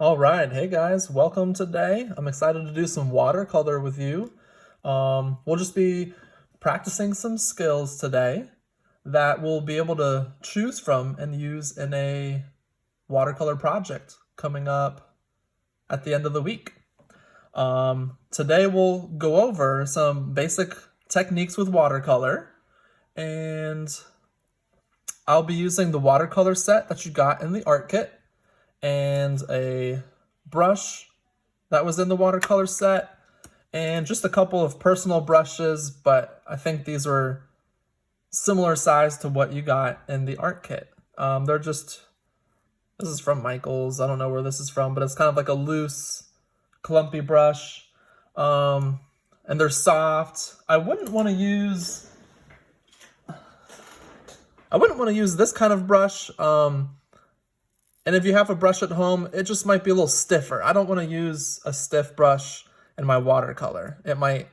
All right, hey guys, welcome today. I'm excited to do some watercolor with you. We'll just be practicing some skills today that we'll be able to choose from and use in a watercolor project coming up at the end of the week. Today we'll go over some basic techniques with watercolor, and I'll be using the watercolor set that you got in the art kit and a brush that was in the watercolor set, and just a couple of personal brushes, but I think these were similar size to what you got in the art kit. This is from Michael's. I don't know where this is from, but it's kind of like a loose, clumpy brush. And they're soft. I wouldn't want to use this kind of brush. And if you have a brush at home, it just might be a little stiffer. I don't want to use a stiff brush in my watercolor. It might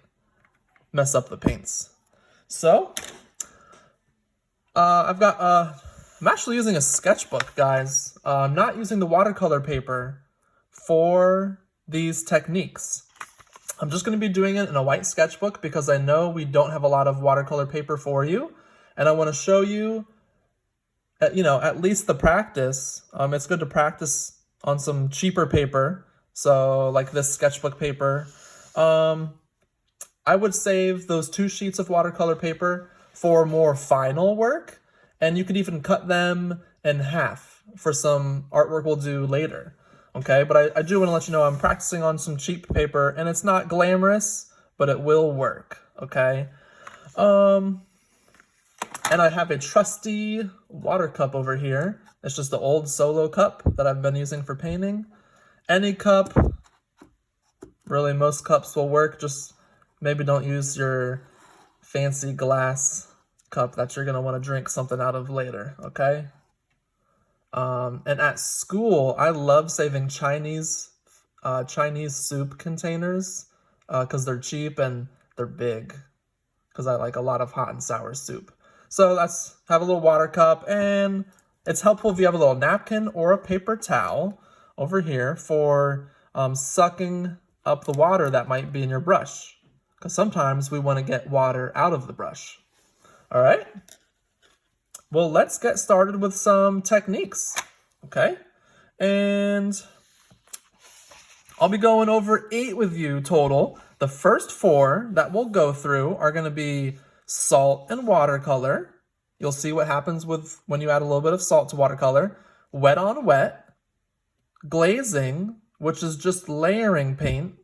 mess up the paints. So, I'm actually using a sketchbook, guys. I'm not using the watercolor paper for these techniques. I'm just going to be doing it in a white sketchbook because I know we don't have a lot of watercolor paper for you. And I want to show you at least the practice. It's good to practice on some cheaper paper. So like this sketchbook paper. I would save those 2 sheets of watercolor paper for more final work. And you could even cut them in half for some artwork we'll do later. Okay, but I do want to let you know I'm practicing on some cheap paper, and it's not glamorous, but it will work. Okay. And I have a trusty water cup over here. It's just the old Solo cup that I've been using for painting. Any cup, really most cups will work. Just maybe don't use your fancy glass cup that you're gonna want to drink something out of later, okay? And at school, I love saving Chinese soup containers because they're cheap and they're big because I like a lot of hot and sour soup. So have a little water cup, and it's helpful if you have a little napkin or a paper towel over here for sucking up the water that might be in your brush, because sometimes we want to get water out of the brush. All right. Well, let's get started with some techniques, okay? And I'll be going over 8 with you total. The first 4 that we'll go through are going to be salt and watercolor. You'll see what happens when you add a little bit of salt to watercolor. Wet on wet. Glazing, which is just layering paint.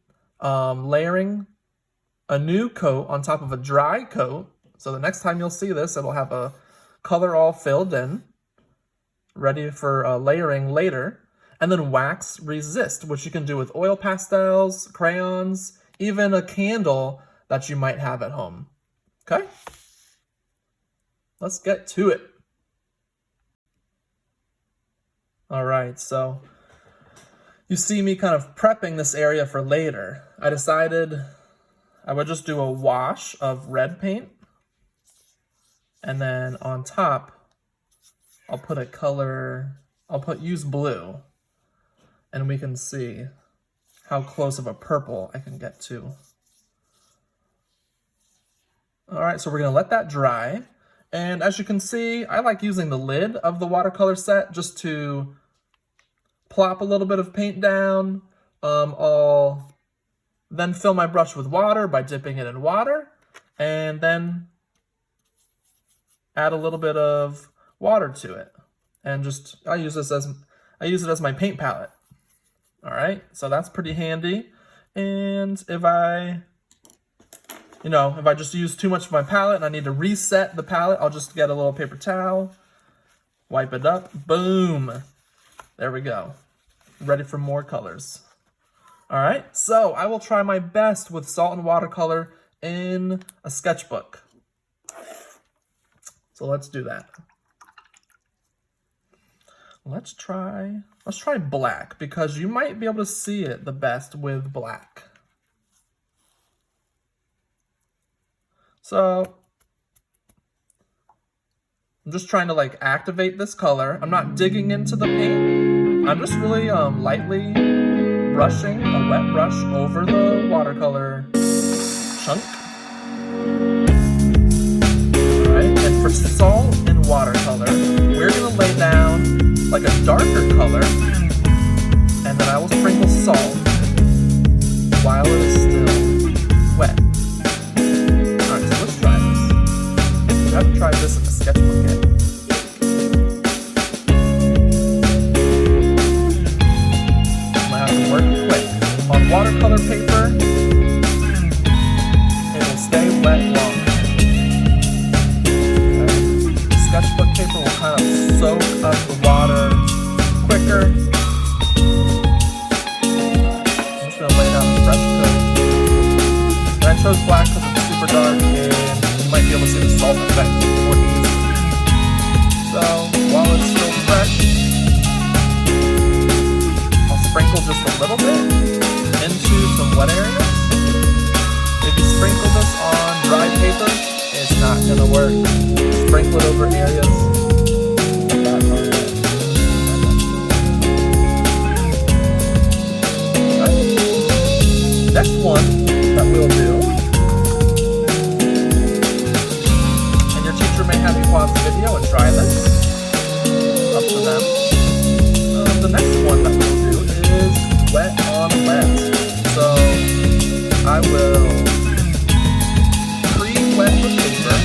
Layering a new coat on top of a dry coat. So the next time you'll see this, it'll have a color all filled in, ready for layering later. And then wax resist, which you can do with oil pastels, crayons, even a candle that you might have at home. Okay, let's get to it. All right, so you see me kind of prepping this area for later. I decided I would just do a wash of red paint, and then on top, use blue, and we can see how close of a purple I can get to. All right, so we're gonna let that dry. And as you can see, I like using the lid of the watercolor set just to plop a little bit of paint down. I'll then fill my brush with water by dipping it in water, and then add a little bit of water to it. And I use it as my paint palette. All right, so that's pretty handy. And if I just use too much of my palette and I need to reset the palette, I'll just get a little paper towel, wipe it up, boom. There we go. Ready for more colors. All right, so I will try my best with salt and watercolor in a sketchbook. So let's do that. Let's try black, because you might be able to see it the best with black. So I'm just trying to activate this color. I'm not digging into the paint. I'm just really lightly brushing a wet brush over the watercolor chunk. Alright, and for salt and watercolor, we're going to lay down like a darker color, and then I will sprinkle salt while it is still wet. Alright, so let's try this. I haven't tried this in the sketchbook yet. Work quick. On watercolor paper, it will stay wet longer. Okay. Sketchbook paper will kind of soak up the water quicker. I'm just going to lay down a fresh coat. And I chose black because it's super dark and you might be able to see the salt effect more easily. So, while it's still fresh, sprinkle just a little bit into some wet areas. If you sprinkle this on dry paper, it's not going to work. Sprinkle it over areas that are wet. Okay. Next one that we'll do, and your teacher may have you pause the video and try this. Up to them. The next one that we'll do is wet on wet. So I will pre-wet the paper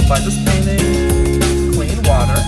by just painting clean water.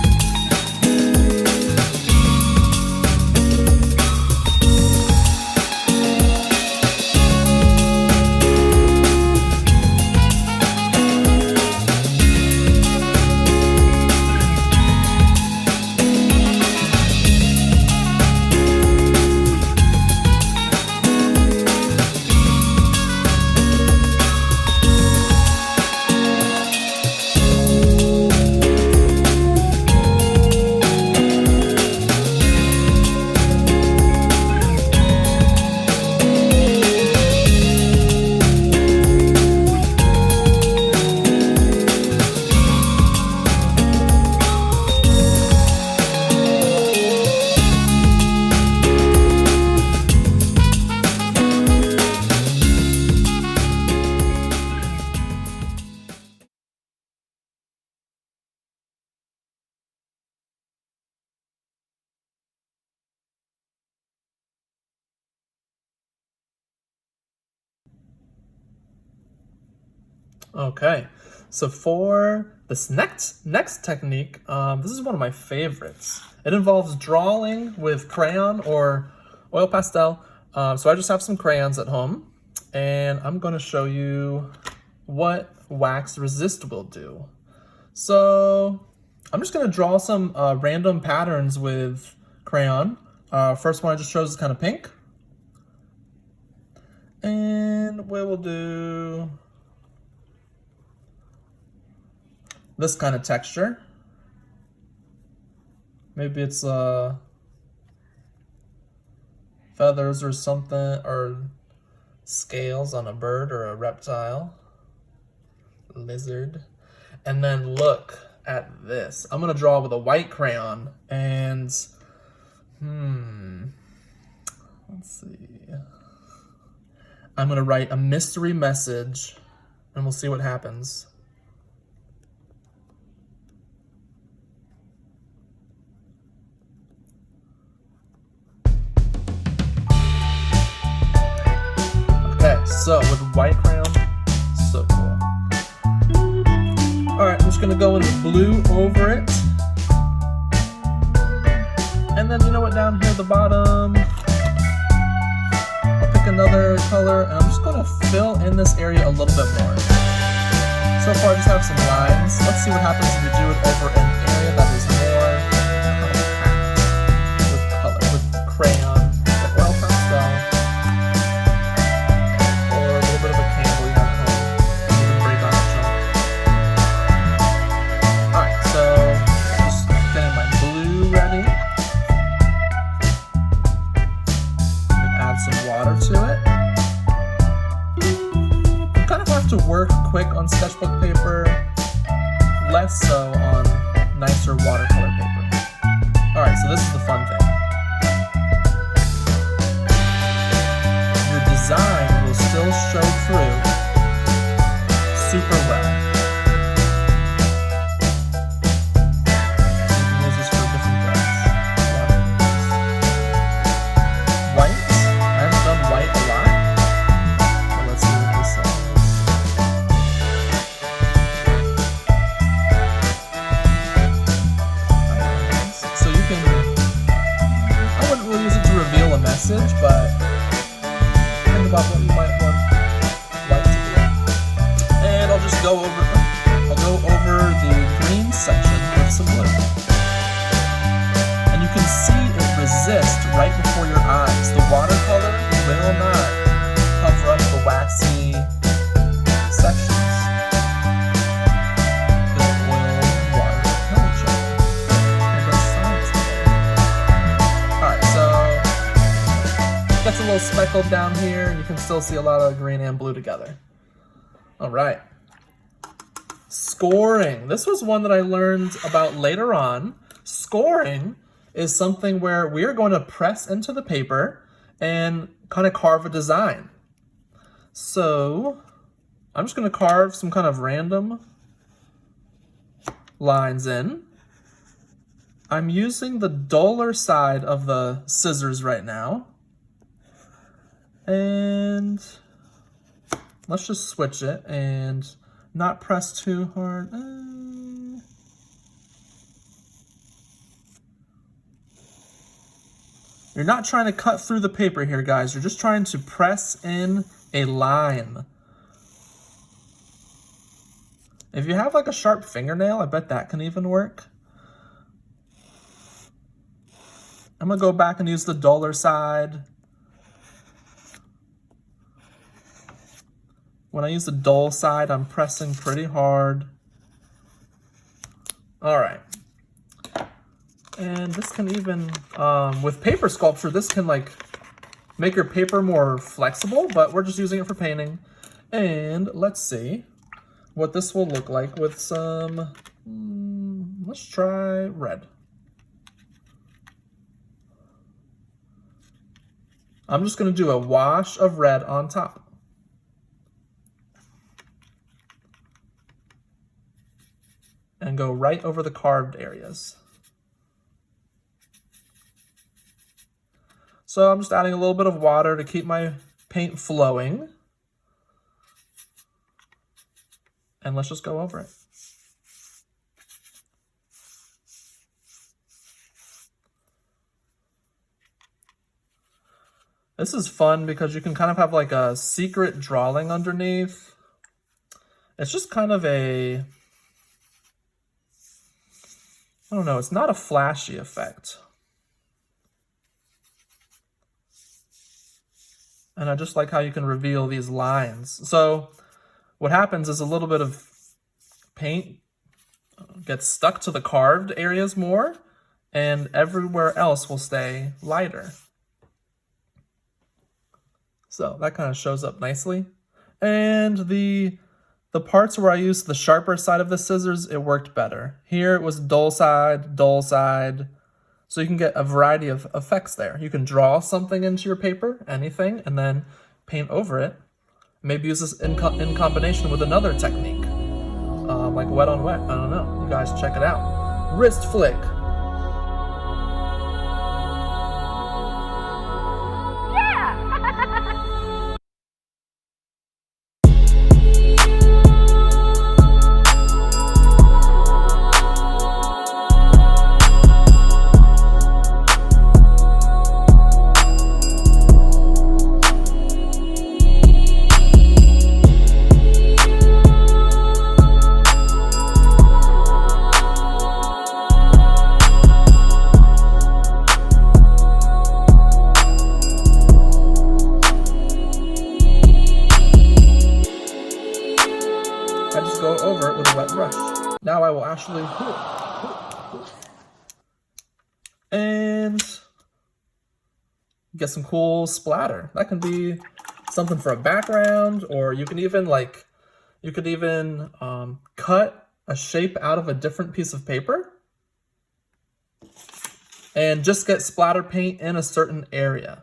Okay, so for this next technique, this is one of my favorites. It involves drawing with crayon or oil pastel. So I just have some crayons at home, and I'm going to show you what wax resist will do. So I'm just going to draw some random patterns with crayon. First one I just chose is kind of pink. And we will do this kind of texture. Maybe it's feathers or something, or scales on a bird or a reptile, lizard. And then look at this. I'm gonna draw with a white crayon, and let's see. I'm gonna write a mystery message, and we'll see what happens. Okay, so with white crayon, so cool. All right, I'm just gonna go in with blue over it. And then you know what, down here at the bottom, I'll pick another color, and I'm just gonna fill in this area a little bit more. So far I just have some lines. Let's see what happens if we do it over an area that is more packed with color, with crayon, like oil pastel. Work quick on sketchbook paper, less so on nicer watercolor paper. Alright, so this is the fun thing. message, but think about what you might like to do. And I'll just go over the green section with some blue. And you can see it resist right before your eyes. The watercolor will not cover up the waxy sections. Gets a little speckled down here, and you can still see a lot of green and blue together. All right. Scoring. This was one that I learned about later on. Scoring is something where we are going to press into the paper and kind of carve a design. So I'm just going to carve some kind of random lines in. I'm using the duller side of the scissors right now. And let's just switch it and not press too hard. You're not trying to cut through the paper here, guys. You're just trying to press in a line. If you have like a sharp fingernail, I bet that can even work. I'm gonna go back and use the duller side. When I use the dull side, I'm pressing pretty hard. All right. And this can even, with paper sculpture, this can like make your paper more flexible, but we're just using it for painting. And let's see what this will look like with some, let's try red. I'm just gonna do a wash of red on top. And go right over the carved areas. So I'm just adding a little bit of water to keep my paint flowing. And let's just go over it. This is fun because you can kind of have like a secret drawing underneath. It's just kind of a, I don't know, it's not a flashy effect. And I just like how you can reveal these lines. So what happens is a little bit of paint gets stuck to the carved areas more, and everywhere else will stay lighter. So that kind of shows up nicely. And the parts where I used the sharper side of the scissors, it worked better. Here it was dull side, so you can get a variety of effects there. You can draw something into your paper, anything, and then paint over it. Maybe use this in combination with another technique, like wet on wet. I don't know. You guys check it out. Wrist flick. I just go over it with a wet brush. Now I will actually and get some cool splatter. That can be something for a background, or you can even cut a shape out of a different piece of paper and just get splatter paint in a certain area.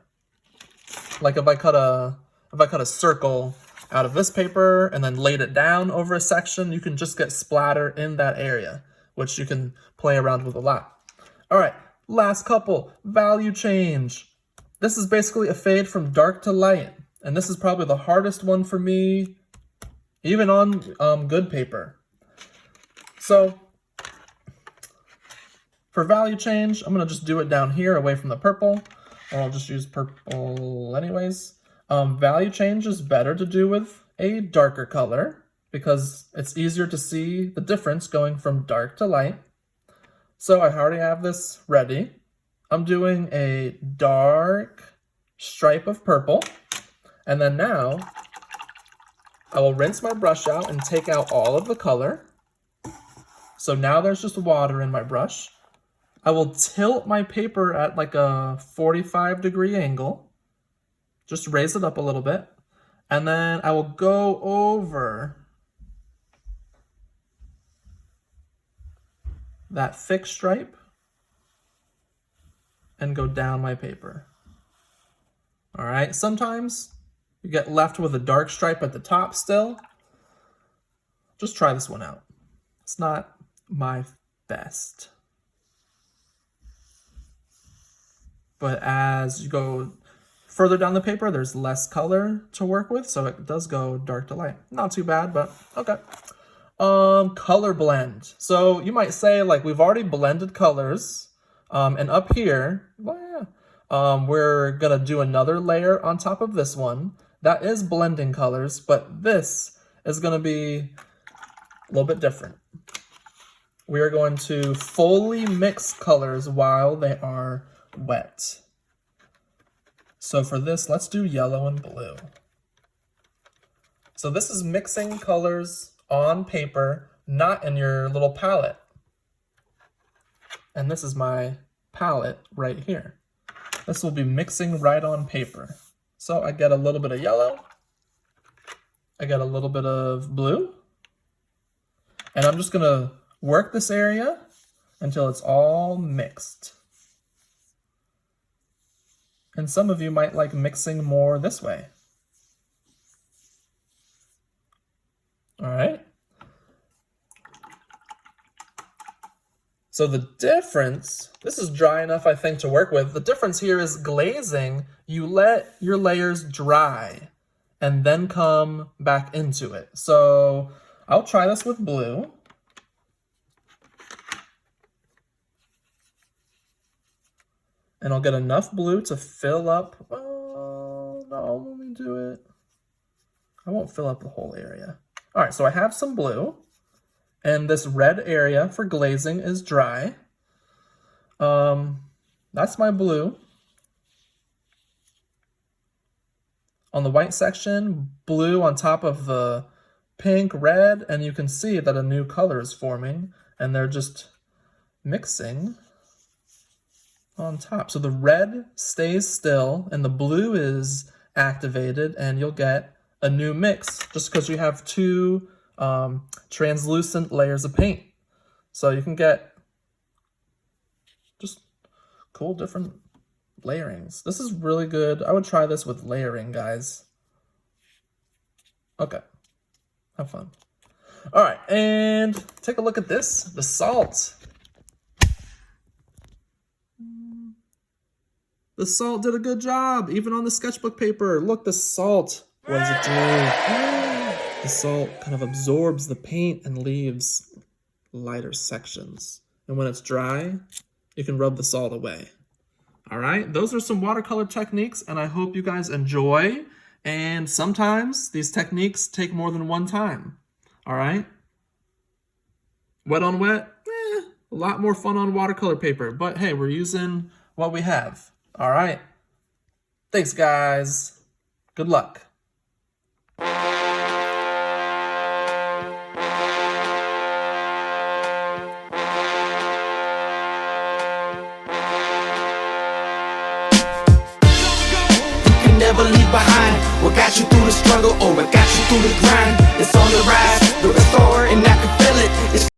Like if I cut a circle out of this paper and then laid it down over a section, you can just get splatter in that area, which you can play around with a lot. All right, last couple, value change. This is basically a fade from dark to light, and this is probably the hardest one for me, even on good paper. So for value change, I'm gonna just do it down here away from the purple. or I'll just use purple anyways. Value change is better to do with a darker color because it's easier to see the difference going from dark to light. So I already have this ready. I'm doing a dark stripe of purple, and then now I will rinse my brush out and take out all of the color. So now there's just water in my brush. I will tilt my paper at like a 45-degree angle. Just raise it up a little bit. And then I will go over that thick stripe and go down my paper. All right, sometimes you get left with a dark stripe at the top still. Just try this one out. It's not my best. But as you go further down the paper, there's less color to work with, so it does go dark to light. Not too bad, but okay. Color blend. So you might say, like, we've already blended colors, and up here, well, yeah, we're gonna do another layer on top of this one. That is blending colors, but this is gonna be a little bit different. We are going to fully mix colors while they are wet. So for this, let's do yellow and blue. So this is mixing colors on paper, not in your little palette. And this is my palette right here. This will be mixing right on paper. So I get a little bit of yellow, I get a little bit of blue, and I'm just gonna work this area until it's all mixed. And some of you might like mixing more this way. All right. So the difference, this is dry enough, I think, to work with. The difference here is glazing. You let your layers dry and then come back into it. So I'll try this with blue. And I'll get enough blue to fill up. Oh, no, let me do it. I won't fill up the whole area. All right, so I have some blue. And this red area for glazing is dry. That's my blue. On the white section, blue on top of the pink, red, and you can see that a new color is forming, and they're just mixing on top. So the red stays still and the blue is activated, and you'll get a new mix just because you have two translucent layers of paint. So you can get just cool different layerings. This is really good. I would try this with layering, guys. Okay, have fun. All right, and take a look at this, the salt. The salt did a good job, even on the sketchbook paper. Look, the salt, what does it do? The salt kind of absorbs the paint and leaves lighter sections. And when it's dry, you can rub the salt away. All right, those are some watercolor techniques, and I hope you guys enjoy. And sometimes these techniques take more than one time. All right? Wet on wet, a lot more fun on watercolor paper. But hey, we're using what we have. All right. Thanks, guys. Good luck. Never leave behind what got you through the struggle or what got you through the grind. It's on the rise, the restore, and I can